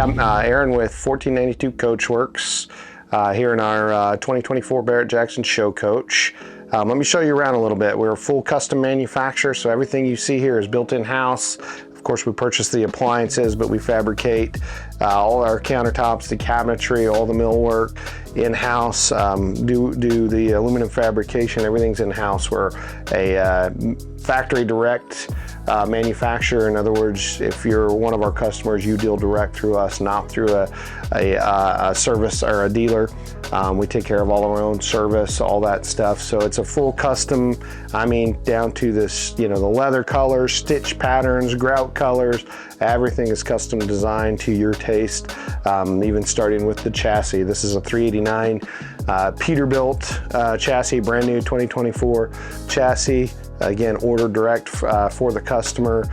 Yeah, Aaron with 1492 Coachworks here in our 2024 Barrett-Jackson show coach. Let me show you around a little bit. We're a full custom manufacturer, so everything you see here is built in-house. Of course, we purchase the appliances, but we fabricate all our countertops, the cabinetry, all the millwork in-house, do the aluminum fabrication. Everything's in-house. We're a factory direct manufacturer. In other words, if you're one of our customers, you deal direct through us, not through a service or a dealer. We take care of all of our own service, all that stuff. So it's a full custom, I mean, down to this, you know, the leather colors, stitch patterns, grout colors, everything is custom designed to your taste, even starting with the chassis. This is a 389 Peterbilt chassis, brand new 2024 chassis. Again, ordered direct for the customer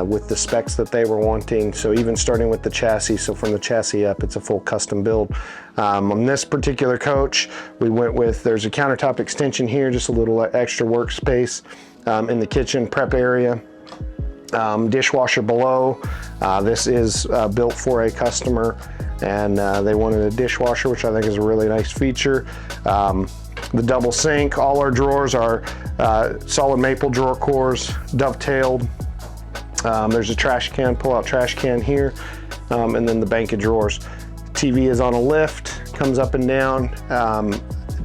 with the specs that they were wanting. So even starting with the chassis, so from the chassis up, it's a full custom build. On this particular coach, we went with, there's a countertop extension here, just a little extra workspace in the kitchen prep area. Dishwasher below. This is built for a customer, and they wanted a dishwasher, which I think is a really nice feature. The double sink, all our drawers are solid maple drawer cores, dovetailed. There's a trash can, pull-out trash can here, and then the bank of drawers. TV is on a lift, comes up and down.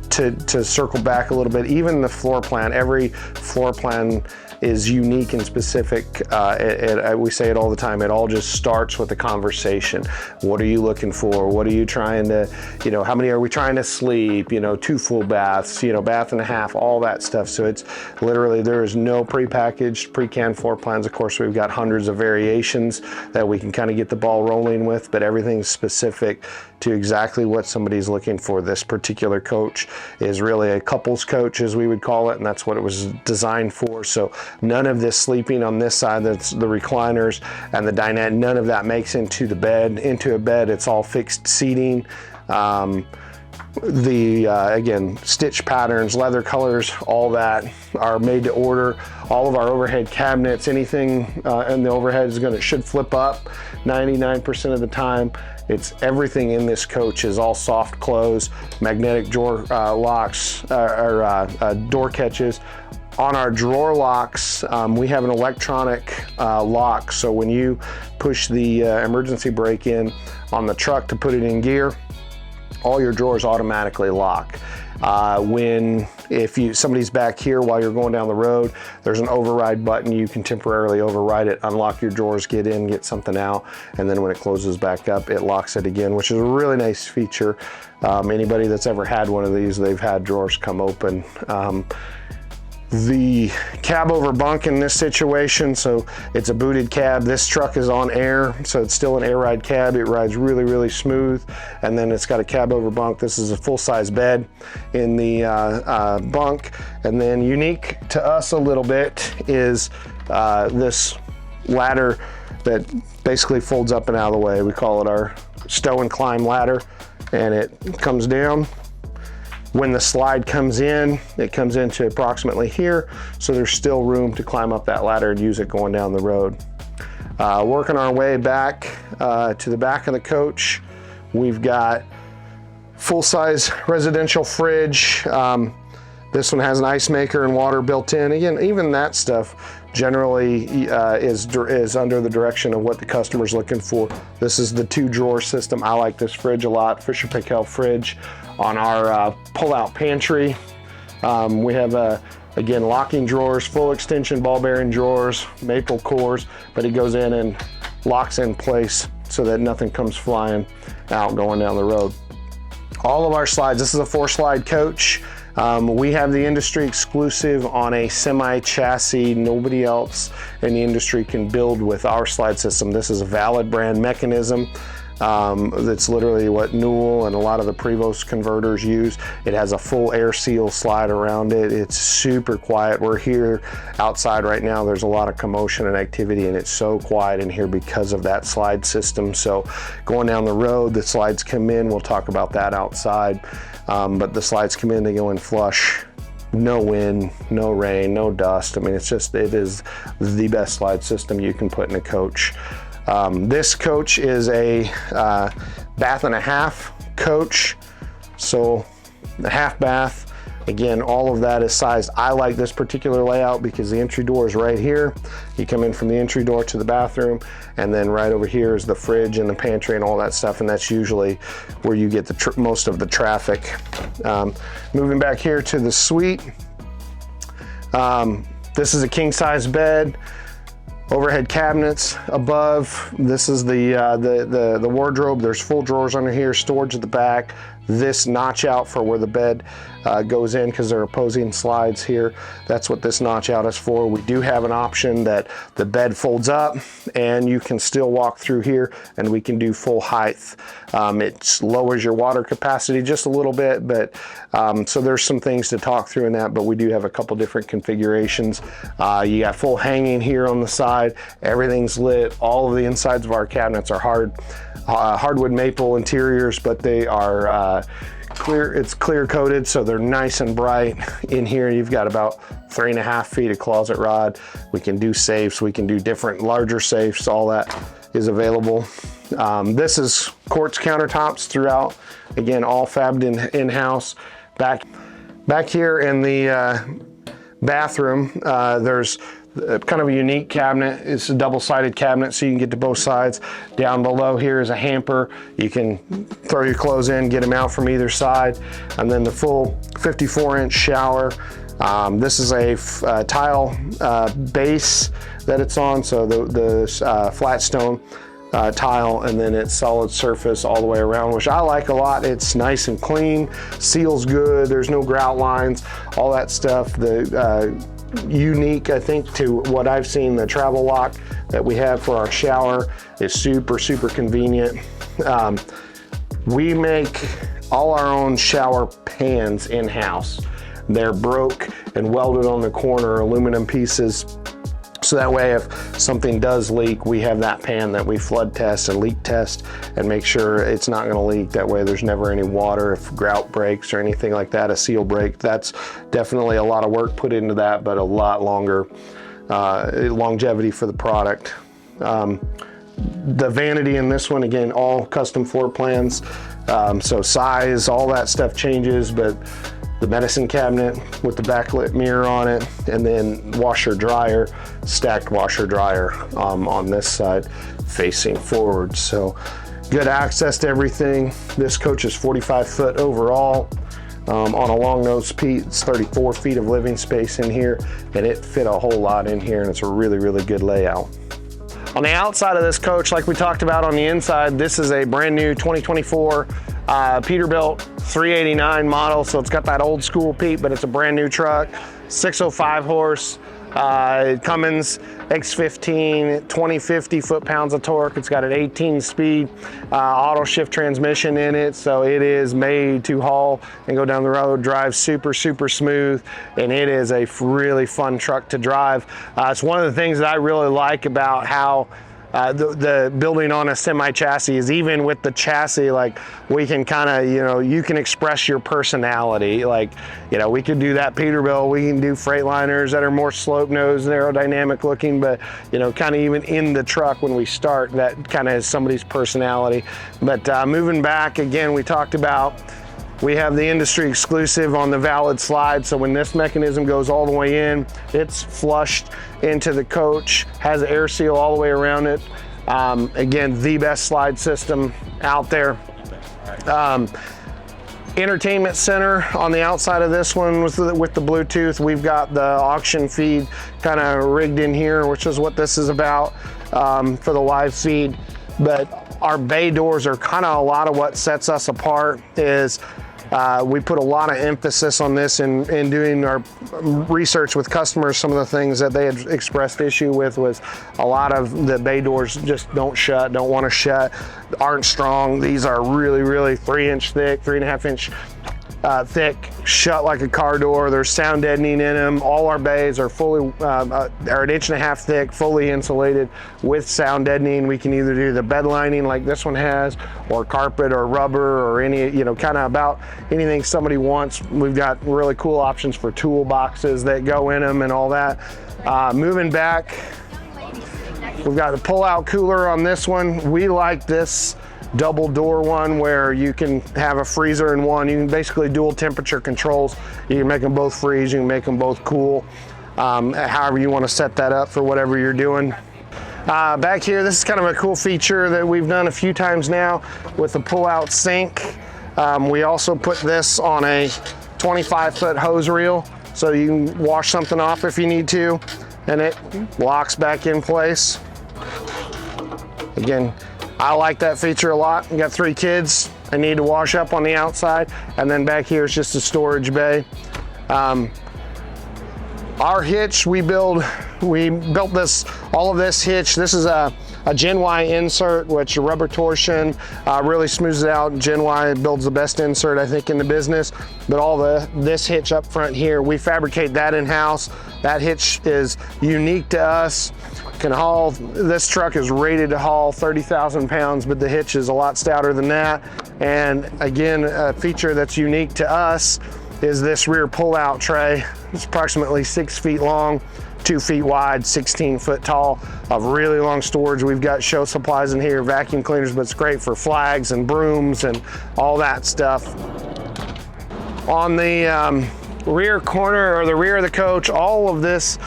To circle back a little bit, even the floor plan, every floor plan is unique and specific. We say it all the time, it all just starts with a conversation. What are you looking for? What are you trying to, you know, how many are we trying to sleep? You know, 2 full baths, you know, bath and a half, all that stuff. So it's literally, there is no pre-packaged, pre-canned floor plans. Of course, we've got hundreds of variations that we can kind of get the ball rolling with, but everything's specific to exactly what somebody's looking for. This particular coach is really a couples coach, as we would call it, and that's what it was designed for. So none of this sleeping on this side, that's the recliners and the dinette, none of that makes into the bed, into a bed. It's all fixed seating. Again, stitch patterns, leather colors, all that are made to order. All of our overhead cabinets, anything in the overhead should flip up 99% of the time. It's everything in this coach is all soft close, magnetic drawer locks, door catches. On our drawer locks, we have an electronic lock. So when you push the emergency brake in on the truck to put it in gear, all your drawers automatically lock. If somebody's back here while you're going down the road, there's an override button. You can temporarily override it, unlock your drawers, get in, get something out, and then when it closes back up, it locks it again, which is a really nice feature. Anybody that's ever had one of these, they've had drawers come open. The cab over bunk in this situation, so it's a booted cab. This truck is on air, so it's still an air ride cab. It rides really, really smooth. And then it's got a cab over bunk. This is a full-size bed in the bunk. And then unique to us a little bit is this ladder that basically folds up and out of the way. We call it our stow and climb ladder, and it comes down. When the slide comes in, it comes into approximately here, so there's still room to climb up that ladder and use it going down the road. Working our way back to the back of the coach, we've got full-size residential fridge. This one has an ice maker and water built in. Again, even that stuff generally is under the direction of what the customer's looking for. This is the 2-drawer system. I like this fridge a lot, Fisher Paykel fridge. On our pull-out pantry, we have again, locking drawers, full extension ball bearing drawers, maple cores, but it goes in and locks in place so that nothing comes flying out going down the road. All of our slides, this is a 4-slide coach. We have the industry exclusive on a semi chassis. Nobody else in the industry can build with our slide system. This is a valid brand mechanism. That's literally what Newell and a lot of the Prevost converters use. It has a full air seal slide around it. It's super quiet. We're here outside right now. There's a lot of commotion and activity, and it's so quiet in here because of that slide system. So going down the road, the slides come in. We'll talk about that outside. But the slides come in, they go in flush. No wind, no rain, no dust. I mean, it is the best slide system you can put in a coach. This coach is a bath and a half coach, so a half bath. Again, all of that is sized. I like this particular layout because the entry door is right here. You come in from the entry door to the bathroom, and then right over here is the fridge and the pantry and all that stuff, and that's usually where you get the most of the traffic. Moving back here to the suite. This is a king size bed. Overhead cabinets above. This is the wardrobe. There's full drawers under here, storage at the back. This notch out for where the bed goes in, because there are opposing slides here. That's what this notch out is for. We do have an option that the bed folds up and you can still walk through here, and we can do full height. It lowers your water capacity just a little bit, but so there's some things to talk through in that, but we do have a couple different configurations. You got full hanging here on the side. Everything's lit. All of the insides of our cabinets are hardwood maple interiors, but they are clear. It's clear coated, so they're nice and bright. In here you've got about 3.5 feet of closet rod. We can do safes, we can do different larger safes. All that is available. This is quartz countertops throughout, again all fabbed in-house. Back here in the bathroom, there's kind of a unique cabinet. It's a double-sided cabinet, so you can get to both sides. Down below here is a hamper. You can throw your clothes in, get them out from either side. And then the full 54-inch shower. This is a tile base that it's on, so the flat stone tile, and then it's solid surface all the way around, which I like a lot. It's nice and clean, seals good, there's no grout lines, all that stuff. The unique, I think, to what I've seen, the travel lock that we have for our shower is super convenient. We make all our own shower pans in-house. They're broke and welded on the corner, aluminum pieces, so that way if something does leak, we have that pan that we flood test and leak test and make sure it's not going to leak. That way there's never any water if grout breaks or anything like that, a seal break. That's definitely a lot of work put into that, but a lot longer longevity for the product. The vanity in this one, again, all custom floor plans, so size, all that stuff changes, but the medicine cabinet with the backlit mirror on it, and then washer dryer, stacked washer dryer on this side facing forward. So good access to everything. This coach is 45 foot overall. On a long nose seat, it's 34 feet of living space in here, and it fit a whole lot in here, and it's a really good layout. On the outside of this coach, like we talked about on the inside, this is a brand new 2024 Peterbilt 389 model, so it's got that old school Pete, but it's a brand new truck. 605 horse, Cummins X15, 2050 foot-pounds of torque. It's got an 18-speed auto shift transmission in it, so it is made to haul and go down the road, drive super smooth, and it is a really fun truck to drive. It's one of the things that I really like about how the building on a semi chassis is, even with the chassis, like we can kind of, you can express your personality. Like, we could do that Peterbilt, we can do Freightliners that are more slope nosed, aerodynamic looking, but kind of even in the truck when we start, that kind of has somebody's personality. But moving back, again, we talked about, we have the industry exclusive on the valid slide, so when this mechanism goes all the way in, it's flushed into the coach, has an air seal all the way around it. Again, the best slide system out there. Entertainment center on the outside of this one with the Bluetooth. We've got the auction feed kind of rigged in here, which is what this is about, for the live feed. But our bay doors are kind of a lot of what sets us apart. Is we put a lot of emphasis on this in doing our research with customers. Some of the things that they had expressed issue with was a lot of the bay doors just don't want to shut, aren't strong. These are really 3-inch thick, 3.5-inch thick, shut like a car door. There's sound deadening in them. All our bays are fully, are 1.5 inches thick, fully insulated with sound deadening. We can either do the bed lining like this one has, or carpet or rubber, or any, kind of about anything somebody wants. We've got really cool options for toolboxes that go in them and all that. Moving back, We've got the pull-out cooler on this one. We like this double door one where you can have a freezer in one. You can basically dual temperature controls. You can make them both freeze, you can make them both cool. However you want to set that up for whatever you're doing. Back here, this is kind of a cool feature that we've done a few times now with the pull-out sink. We also put this on a 25-foot hose reel, so you can wash something off if you need to, and it locks back in place. Again, I like that feature a lot. I got 3 kids. I need to wash up on the outside, and then back here is just a storage bay. Our hitch, we built this, all of this hitch. This is a Gen Y insert, which rubber torsion really smooths it out. Gen Y builds the best insert, I think, in the business. But this hitch up front here, we fabricate that in-house. That hitch is unique to us. This truck is rated to haul 30,000 pounds, but the hitch is a lot stouter than that. And again, a feature that's unique to us is this rear pull-out tray. It's approximately 6 feet long, 2 feet wide, 16 foot tall, of really long storage. We've got show supplies in here, vacuum cleaners, but it's great for flags and brooms and all that stuff. On the rear corner, or the rear of the coach, all of this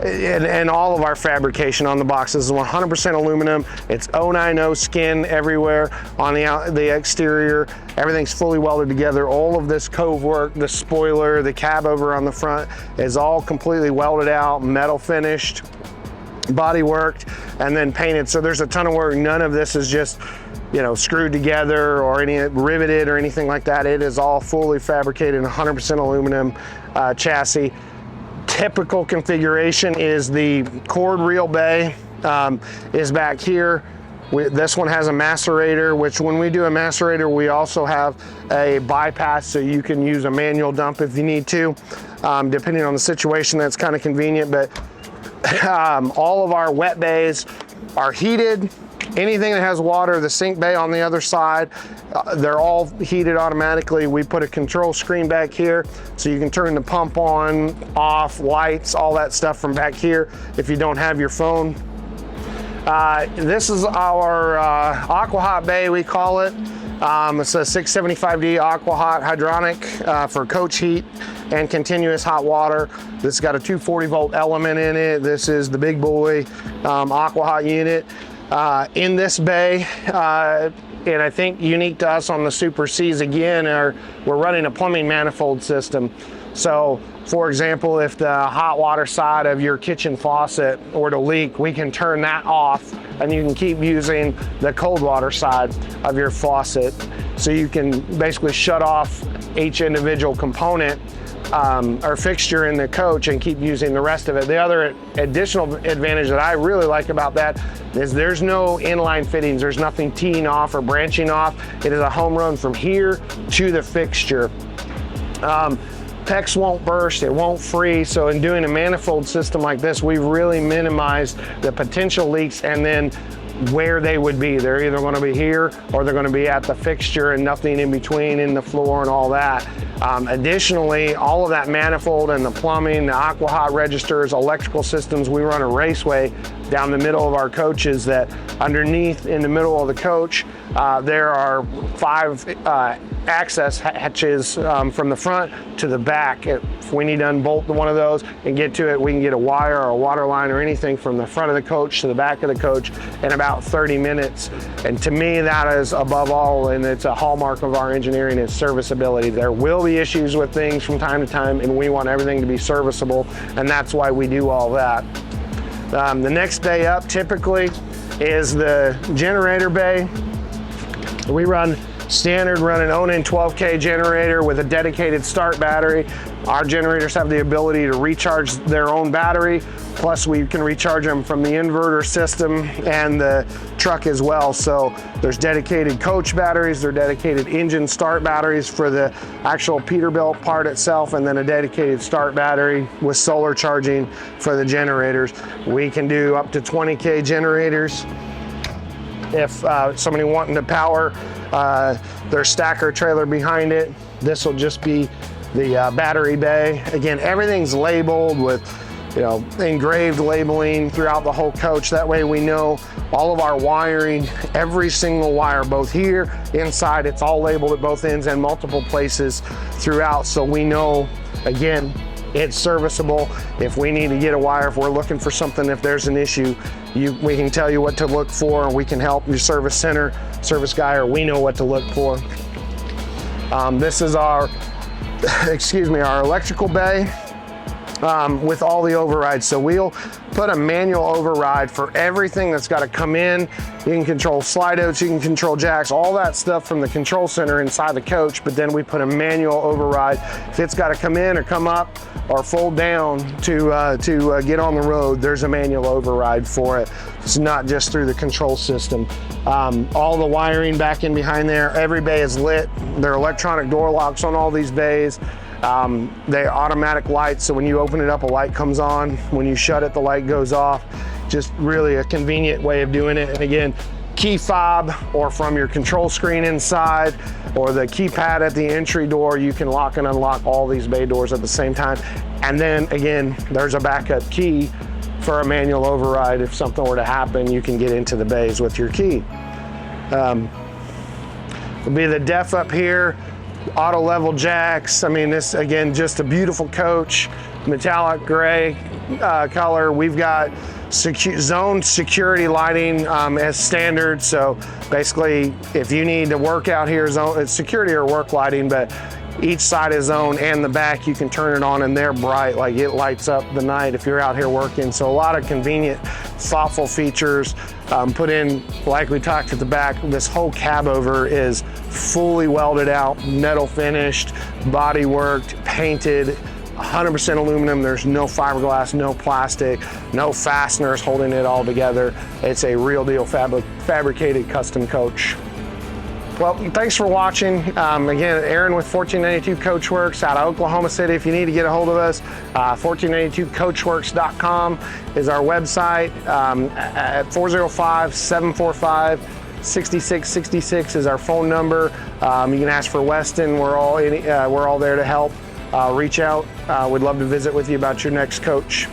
and all of our fabrication on the boxes is 100% aluminum. It's 090 skin everywhere on the exterior. Everything's fully welded together. All of this cove work, the spoiler, the cab over on the front is all completely welded out, metal finished, body worked, and then painted. So there's a ton of work. None of this is just, you know, screwed together or any riveted or anything like that. It is all fully fabricated, 100% aluminum chassis. Typical configuration is the cord reel bay is back here. This one has a macerator, which when we do a macerator, we also have a bypass, so you can use a manual dump if you need to. Depending on the situation, that's kind of convenient, but all of our wet bays are heated. Anything that has water, the sink bay on the other side, they're all heated automatically. We put a control screen back here, so you can turn the pump on, off, lights, all that stuff from back here if you don't have your phone. This is our Aqua Hot bay, we call it. It's a 675D Aqua Hot hydronic for coach heat and continuous hot water. This has got a 240 volt element in it. This is the big boy Aqua Hot unit. In this bay, and I think unique to us on the Super Cs again, we're running a plumbing manifold system. So, for example, if the hot water side of your kitchen faucet were to leak, we can turn that off and you can keep using the cold water side of your faucet. So you can basically shut off each individual component or fixture in the coach and keep using the rest of it. The other additional advantage that I really like about that is there's no inline fittings. There's nothing teeing off or branching off. It is a home run from here to the fixture. PEX won't burst, it won't freeze. So in doing a manifold system like this, we've really minimized the potential leaks and then where they would be. They're either going to be here or they're going to be at the fixture and nothing in between, in the floor and all that. Additionally, all of that manifold and the plumbing, the Aqua Hot registers, electrical systems, we run a raceway down the middle of our coaches that underneath in the middle of the coach, there are 5 access hatches from the front to the back. If we need to unbolt one of those and get to it, we can get a wire or a water line or anything from the front of the coach to the back of the coach in about 30 minutes. And to me, that is above all, and it's a hallmark of our engineering, is serviceability. There will be issues with things from time to time, and we want everything to be serviceable, and that's why we do all that. The next bay up typically is the generator bay. We run standard, run an Onan 12K generator with a dedicated start battery. Our generators have the ability to recharge their own battery, plus we can recharge them from the inverter system and the truck as well. So there's dedicated coach batteries, there are dedicated engine start batteries for the actual Peterbilt part itself, and then a dedicated start battery with solar charging for the generators. We can do up to 20K generators. If somebody wanting to power their stacker trailer behind it, this will just be the battery bay. Again, everything's labeled with engraved labeling throughout the whole coach. That way we know all of our wiring, every single wire, both here, inside, it's all labeled at both ends and multiple places throughout. So we know, again, it's serviceable. If we need to get a wire, if we're looking for something, if there's an issue, we can tell you what to look for. We can help your service center, service guy, or we know what to look for. This is our, our electrical bay. With all the overrides. So we'll put a manual override for everything that's got to come in. You can control slide outs, you can control jacks, all that stuff from the control center inside the coach, but then we put a manual override. If it's got to come in or come up or fold down to get on the road, there's a manual override for it. It's not just through the control system. All the wiring back in behind there, every bay is lit. There are electronic door locks on all these bays. They're automatic lights, so when you open it up, a light comes on. When you shut it, the light goes off. Just really a convenient way of doing it. And again, key fob or from your control screen inside or the keypad at the entry door, you can lock and unlock all these bay doors at the same time. And then again, there's a backup key for a manual override. If something were to happen, you can get into the bays with your key. It'll be the def up here. Auto level jacks. I mean, this again, just a beautiful coach, metallic gray color. We've got zone security lighting as standard. So basically, if you need to work out here, it's security or work lighting, but each side is zone and the back, you can turn it on and they're bright, like it lights up the night if you're out here working. So a lot of convenient, thoughtful features put in. Like we talked at the back, this whole cab over is fully welded out, metal finished, body worked, painted, 100% aluminum. There's no fiberglass, no plastic, no fasteners holding it all together. It's a real deal fabricated custom coach. Well, thanks for watching. Again, Aaron with 1492 Coachworks out of Oklahoma City. If you need to get a hold of us, 1492coachworks.com is our website. At 405-745-6666 is our phone number. You can ask for Weston. We're all there to help. Reach out. We'd love to visit with you about your next coach.